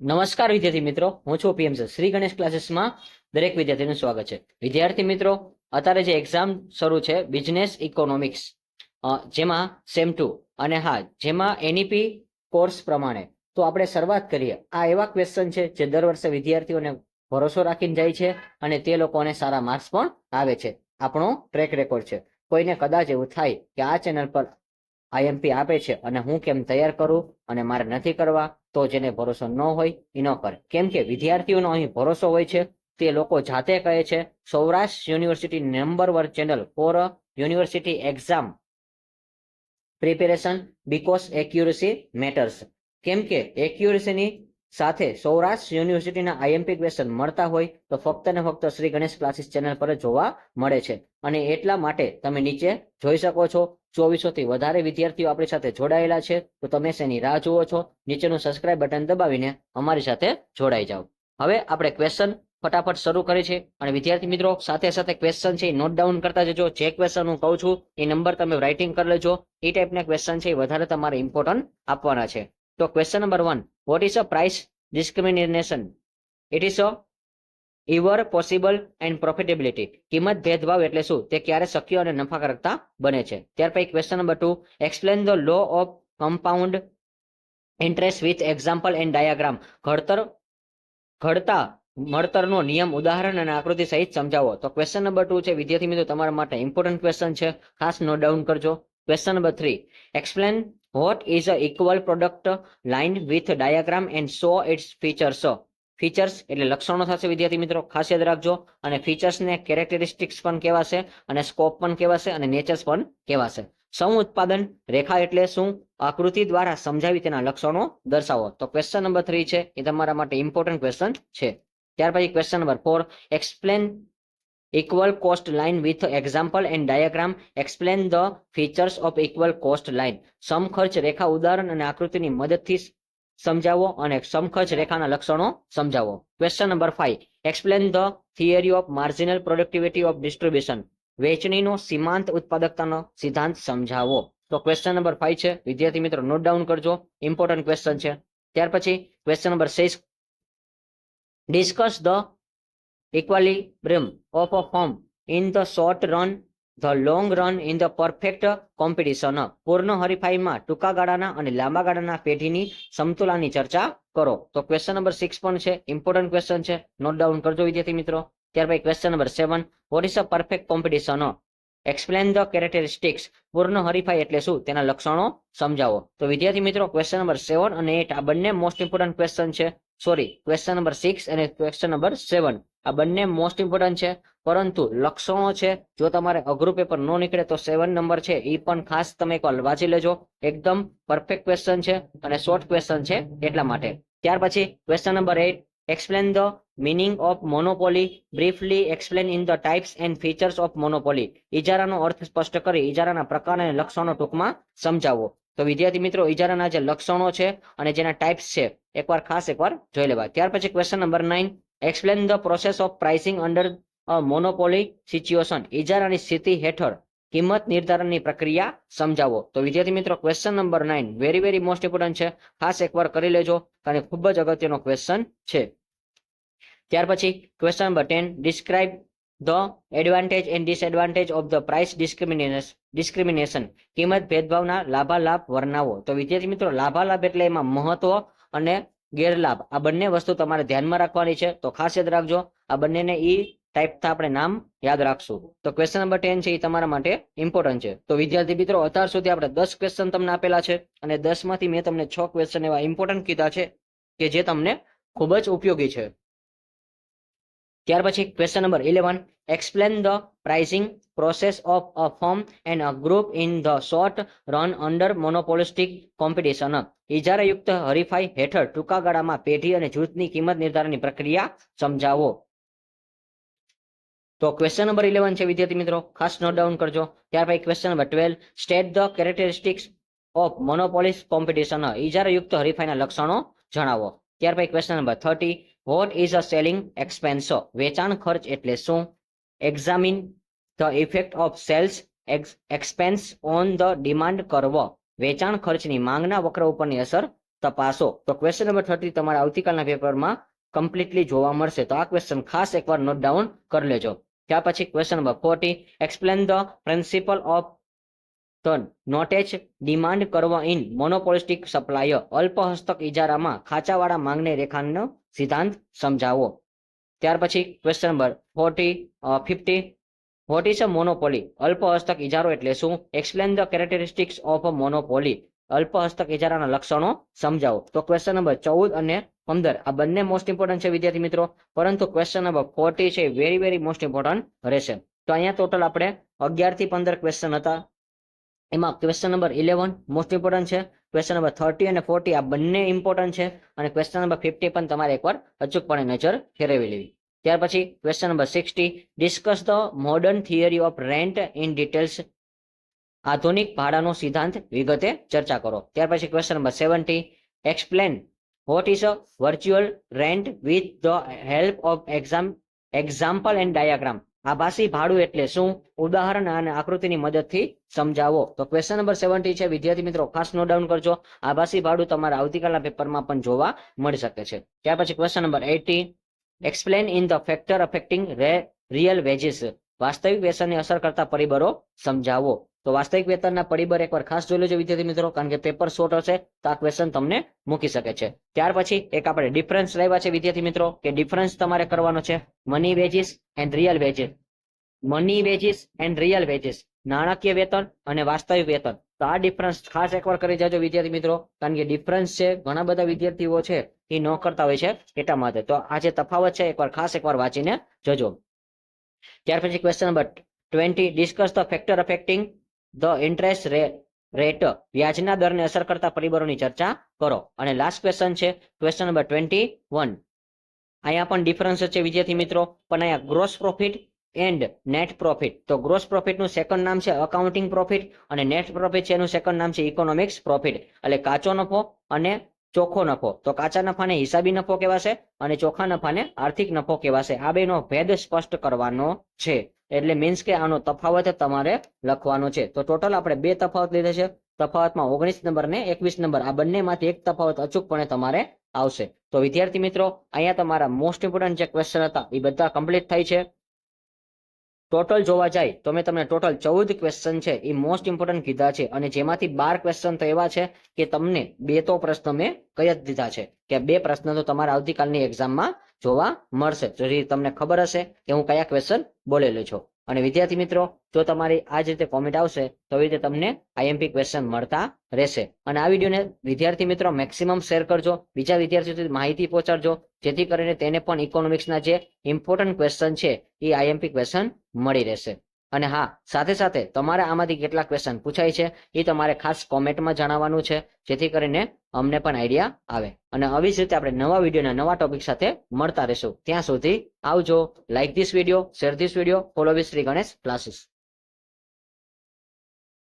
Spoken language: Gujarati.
નમસ્કાર વિદ્યાર્થી મિત્રો, હું છું પીએમ શ્રી ગણેશ ક્લાસીસમાં દરેક વિદ્યાર્થીનું સ્વાગત છે. વિદ્યાર્થી મિત્રો, અત્યારે જે એક્ઝામ શરૂ છે બિઝનેસ ઇકોનોમિક્સ, જેમાં સેમ 2 અને હા, જેમાં એનઈપી કોર્સ પ્રમાણે તો આપણે શરૂઆત કરીએ. આ એવા ક્વેશ્ચન છે જે દર વર્ષે વિદ્યાર્થીઓને ભરોસો રાખીને જાય છે અને તે લોકોને સારા માર્ક્સ પણ આવે છે. આપણો ટ્રેક રેકોર્ડ છે. કોઈને કદાચ એવું થાય કે આ ચેનલ પર આઈએમપી આપે છે અને હું કેમ તૈયાર કરું અને મારે નથી કરવા, તો જેને ભરોસો ન હોય એ ન કરે. કેમ કે વિદ્યાર્થીઓનો અહીં ભરોસો હોય છે. તે લોકો જાતે કહે છે Saurashtra university number 1 channel four university exam preparation because accuracy matters. કેમ કે એક્યુરેસીની સાથે સૌરાષ્ટ્ર યુનિવર્સિટીના આઈએમપી ક્વેશ્ચન મળતા હોય તો ફક્ત ને ફક્ત શ્રી ગણેશ ક્લાસીસ ચેનલ પર જોવા મળે છે. અને એટલા માટે તમે નીચે જોઈ શકો છો 2400 થી વધારે વિદ્યાર્થીઓ આપણી સાથે જોડાયેલા છે. તો તમે શેની રાહ જુઓ છો? નીચેનું સબસ્ક્રાઇબ બટન દબાવીને અમારી સાથે જોડાઈ જાઓ. હવે આપણે ક્વેશ્ચન ફટાફટ શરૂ કરી છે અને વિદ્યાર્થી મિત્રો સાથે સાથે ક્વેશ્ચન છે નોટ ડાઉન કરતા જજો. જે ક્વેશ્ચન હું કહું છું એ નંબર તમે રાઇટિંગ કરી લેજો. એ ટાઈપના ક્વેશ્ચન છે એ વધારે તમારે ઇમ્પોર્ટન્ટ આપવાના છે. તો question number 1, vote is a price discrimination? It is a ઇવર possible and profitability. કિંમત ભેદભાવ એટલે શું? તે ક્યારે શક્ય અને નફાકારકતા બને છે. ત્યાર પછી question number 2, explain the law of compound interest with example and diagram. ઘડતા મળતરનો નિયમ ઉદાહરણ અને આકૃતિ સહિત સમજાવો. તો ક્વેશ્ચન નંબર 2 છે વિદ્યાર્થી મિત્રો તમારા માટે ઇમ્પોર્ટન્ટ ક્વેશ્ચન છે, ખાસ નોટ ડાઉન કરજો. Question number 3, explain what is a equal product line with diagram and show its features. Features એટલે લક્ષણો થશે વિદ્યાર્થી મિત્રો, ખાસ યાદ રાખજો. અને ફીચર્સને કેરેક્ટરિસ્ટિક્સ પણ કહેવાશે અને સ્કોપ પણ કહેવાશે અને નેચર્સ પણ કહેવાશે. સમ ઉત્પાદન રેખા એટલે શું? આકૃતિ દ્વારા સમજાવી તેના લક્ષણો દર્શાવો. તો ક્વેશ્ચન નંબર 3 છે એ તમારા માટે ઇમ્પોર્ટન્ટ ક્વેશ્ચન છે. ત્યાર પછી question number 4, explain equal cost line with example and diagram. Explain the features of equal cost line. સમખર્ચ રેખા ઉદાહરણ અને આકૃતિની મદદથી સમજાવો અને સમખર્ચ રેખાના લક્ષણો સમજાવો. Question number 5, explain the theory of marginal productivity of distribution. વહેંચણીનો સીમાંત ઉત્પાદકતાનો સિદ્ધાંત સમજાવો. તો ક્વેશ્ચન નંબર 5 છે વિદ્યાર્થી મિત્રો નોટ ડાઉન કરજો, ઇમ્પોર્ટન્ટ ક્વેશ્ચન છે. ત્યાર પછી question number 6, discuss the equilibrium of a firm in the short run, the long run in the perfect competition. પૂર્ણ હરીફાઈમાં ટૂંકા ગાળાના અને લાંબા ગાળાના પેઢીની સમતુલાની ચર્ચા કરો. તો ક્વેશ્ચન નંબર 6 પણ છે, ઇમ્પોર્ટન્ટ ક્વેશ્ચન છે, નોટ ડાઉન કરજો વિદ્યાર્થી મિત્રો. ત્યાર પછી question number 7, vote is a perfect competition? Explain the characteristics. પૂર્ણ હરીફાઈ એટલે શું? તેના લક્ષણો સમજાવો. તો વિદ્યાર્થી મિત્રો ક્વેશ્ચન નંબર 7 અને 8 આ બંને મોસ્ટ ઇમ્પોર્ટન્ટ ક્વેશ્ચન છે. સોરી, ક્વેશ્ચન નંબર 6 અને ક્વેશ્ચન નંબર 7 આ બંને મોસ્ટ ઇમ્પોર્ટન્ટ છે. પરંતુ લક્ષણો છે, જો તમારે અઘરું પેપર ન નીકળે તો 7 નંબર છે એ પણ ખાસ તમે એકવાર વાંચી લેજો. એકદમ પરફેક્ટ ક્વેશ્ચન છે અને શોર્ટ ક્વેશ્ચન છે એટલા માટે. ત્યાર પછી question number 8, explain the meaning of monopoly. Briefly explain in the types and features of monopoly. ઇજારાનો અર્થ સ્પષ્ટ કરી ઇજારાના પ્રકાર અને લક્ષણો ટૂંકમાં સમજાવો. તો વિદ્યાર્થી મિત્રો ઇજારાના જે લક્ષણો છે અને જેના ટાઈપ્સ છે એકવાર જોઈ લેવા. ત્યાર પછી question number 9, explain the process of pricing under a monopoly situation. ઇજારાની સ્થિતિ હેઠળ કિંમત નિર્ધારણની પ્રક્રિયા સમજાવો. તો વિદ્યાર્થી મિત્રો question number 9 very most important છે, ખાસ એકવાર કરી લેજો કારણ ખૂબ જ અગત્યનો ક્વેશ્ચન છે. ત્યાર પછી question number 10, describe the advantage and disadvantage of the price discrimination. કિંમત ભેદભાવના લાભાલાભ વર્ણવો. તો વિદ્યાર્થી મિત્રો લાભાલાભ એટલે એમાં મહત્વ અને ગેરલાભ આ બંને વસ્તુ તમારે ધ્યાનમાં રાખવાની છે. તો ખાસ યાદ રાખજો, આ બંનેને ઈ ટાઈપથી આપણે નામ યાદ રાખશું. તો ક્વેશ્ચન નંબર 10 છે એ તમારા માટે ઇમ્પોર્ટન્ટ છે. તો વિદ્યાર્થી મિત્રો અત્યાર સુધી આપણે 10 ક્વેશ્ચન તમને આપેલા છે અને 10 માંથી મેં તમને 6 ક્વેશ્ચન એવા ઇમ્પોર્ટન્ટ કીધા છે કે જે તમને ખૂબ જ ઉપયોગી છે. ત્યાર પછી question number 11, explain the pricing process of a firm and a group in the short run under monopolistic competition. ઇજારાયુક્ત હરીફાઈ હેઠળ ટૂંકા ગાળામાં પેઢી અને જૂથની કિંમત નિર્ધારણની પ્રક્રિયા સમજાવો. તો ક્વેશ્ચન નંબર 11 છે વિદ્યાર્થી મિત્રો, ખાસ નોટ ડાઉન કરજો. ત્યાર પછી question number 12, state the characteristics of monopolistic competition. ઇજારાયુક્ત હરીફાઈના લક્ષણો જણાવો. ત્યાર પછી question number 30, what is a selling expense? વેચાણ ખર્ચ એટલે શું? Examine the effect of sales expense on the demand curve. વેચાણ ખર્ચની માંગના વક્ર ઉપરની અસર તપાસો. તો ક્વેશ્ચન નંબર 30 તમારા આવતીકાલના પેપરમાં કમ્પ્લીટલી જોવા મળશે. તો આ ક્વેશ્ચન ખાસ એકવાર નોટ ડાઉન કરી લેજો. ત્યાર પછી question number 40 explain the principle of the notage demand curve in monopolistic supply. અલ્પ હસ્તક ઇજારામાં ખાંચાવાળા માંગને રેખાનો સિદ્ધાંત સમજાવો. ત્યાર પછી question number 50 vote is a monopoly. અલ્પ હસ્તક ઇજારો એટલે શું? Explain the characteristics of a monopoly. અલ્પ હસ્તક ઇજારાના લક્ષણો સમજાવો. તો ક્વેશ્ચન નંબર 14 અને 15 આ બંને મોસ્ટ ઇમ્પોર્ટન્ટ છે વિદ્યાર્થી મિત્રો, પરંતુ ક્વેશ્ચન નંબર 40 છે વેરી મોસ્ટ ઇમ્પોર્ટન્ટ રહેશે. તો અહીંયા ટોટલ આપણે 11 થી 15 ક્વેશ્ચન હતા. એમાં ક્વેશ્ચન નંબર 11 મોસ્ટ ઇમ્પોર્ટન્ટ છે. ક્વેશ્ચન નંબર 30 અને 40 આ બંને ઇમ્પોર્ટન્ટ છે. અને ક્વેશ્ચન નંબર 50 પણ તમારે એકવાર અચૂકપણે નજર ફેરવી લેવી. ત્યાર પછી question number 60 discuss the modern theory of rent in details. આધુનિક ભાડાનો સિદ્ધાંત વિગતે ચર્ચા કરો. ત્યાર પછી question number 70 explain what is a virtual rent with the help of example and diagram. આભાસી ભાડું એટલે શું? ઉદાહરણ અને આકૃતિની મદદથી સમજાવો. તો ક્વેશ્ચન નંબર 70 છે વિદ્યાર્થી મિત્રો, ખાસ નોટ ડાઉન કરજો. આભાસી ભાડું તમારા આવતીકાલના પેપરમાં પણ જોવા મળી શકે છે. ત્યાર પછી question number 80 explain in the factor affecting real veggies. વાસ્તવિક વેતનને અસર કરતા પરિબળો સમજાવો. તો વાસ્તવિક વેતનના પરિબળ એકવાર ખાસ જોઈ લેજો વિદ્યાર્થી મિત્રો, કારણ કે પેપર શોર્ટ હશે તો આ ક્વેશ્ચન તમને મૂકી શકે છે. ત્યાર પછી એક આપણે ડિફરન્સ લાવ્યા છે વિદ્યાર્થી મિત્રો, કે ડિફરન્સ તમારે કરવાનો છે money veggies and real veggies. Money veggies and real veggies, નાણાકીય વેતન અને વાસ્તવિક વેતન. તો આ ડિફરન્સ ખાસ એકવાર કરી જાજો વિદ્યાર્થી મિત્રો, કારણ કે ડિફરન્સ છે ઘણા બધા વિદ્યાર્થીઓ છે એ ન કરતા હોય છે એટલા માટે. તો આ જે તફાવત છે ખાસ એકવાર વાંચીને જજો. ત્યાર પછી question number 20 discuss the factor affecting the interest rate. વ્યાજના દરને અસર કરતા પરિબળોની ચર્ચા કરો. અને લાસ્ટ ક્વેશ્ચન છે ક્વેશ્ચન નંબર 21. અહીંયા પણ ડિફરન્સ છે વિદ્યાર્થી મિત્રો, પણ અહીંયા gross profit and net profit. તો ગ્રોસ પ્રોફિટનું સેકન્ડ નામ છે અકાઉન્ટિંગ પ્રોફિટ અને નેટ પ્રોફિટ છે એનું સેકન્ડ નામ છે ઇકોનોમિક્સ પ્રોફિટ. એટલે કાચો નફો અને ચોખ્ખો નફો. તો કાચા નફાને હિસાબી નફો કહેવાશે અને ચોખ્ખા નફાને આર્થિક નફો કહેવાશે. આ બેનો ભેદ સ્પષ્ટ કરવાનો છે. એટલે મીન્સ કે આનો તફાવત તમારે લખવાનો છે. તો ટોટલ આપણે 2 તફાવત લીધે છે. તફાવતમાં 19 નંબર ને 21 નંબર આ બંનેમાંથી એક તફાવત અચૂકપણે તમારે આવશે. તો વિદ્યાર્થી મિત્રો અહીંયા તમારા મોસ્ટ ઇમ્પોર્ટન્ટ જે ક્વેશ્ચન હતા એ બધા કમ્પ્લીટ થાય છે. ટોટલ જોવા જાય તો મેં તમને ટોટલ 14 ક્વેશ્ચન છે એ મોસ્ટ ઇમ્પોર્ટન્ટ કીધા છે, અને જેમાંથી 12 ક્વેશ્ચન તો એવા છે કે તમને 2 તો પ્રશ્ન મેં કહી જ દીધા છે કે 2 પ્રશ્ન તો તમારા આવતીકાલની એક્ઝામમાં જોવા મળશે. તો તમને ખબર હશે કે હું કયા ક્વેશ્ચન બોલેલો છું. અને વિદ્યાર્થી મિત્રો જો તમારી આ જ રીતે કોમેન્ટ આવશે તો એ રીતે તમને આઈએમપી ક્વેશ્ચન મળતા રહેશે. અને આ વિડીયોને વિદ્યાર્થી મિત્રો મેક્સિમમ શેર કરજો, બીજા વિદ્યાર્થીઓ સુધી માહિતી પહોંચાડજો, જેથી કરીને તેને પણ ઇકોનોમિક્સના જે ઇમ્પોર્ટન્ટ ક્વેશ્ચન છે એ આઈએમપી ક્વેશ્ચન મળી રહેશે. અને હા, સાથે સાથે તમારે આમાંથી કેટલા ક્વેશ્ચન પૂછાય છે એ તમારે ખાસ કોમેન્ટમાં જણાવવાનું છે, જેથી કરીને અમને પણ આઈડિયા આવે. અને આવી જ રીતે આપણે નવા વિડીયોના નવા ટોપિક સાથે મળતા રહેશું. ત્યાં સુધી આવજો. Like this video, share this video, follow with Shri Ganesh classes.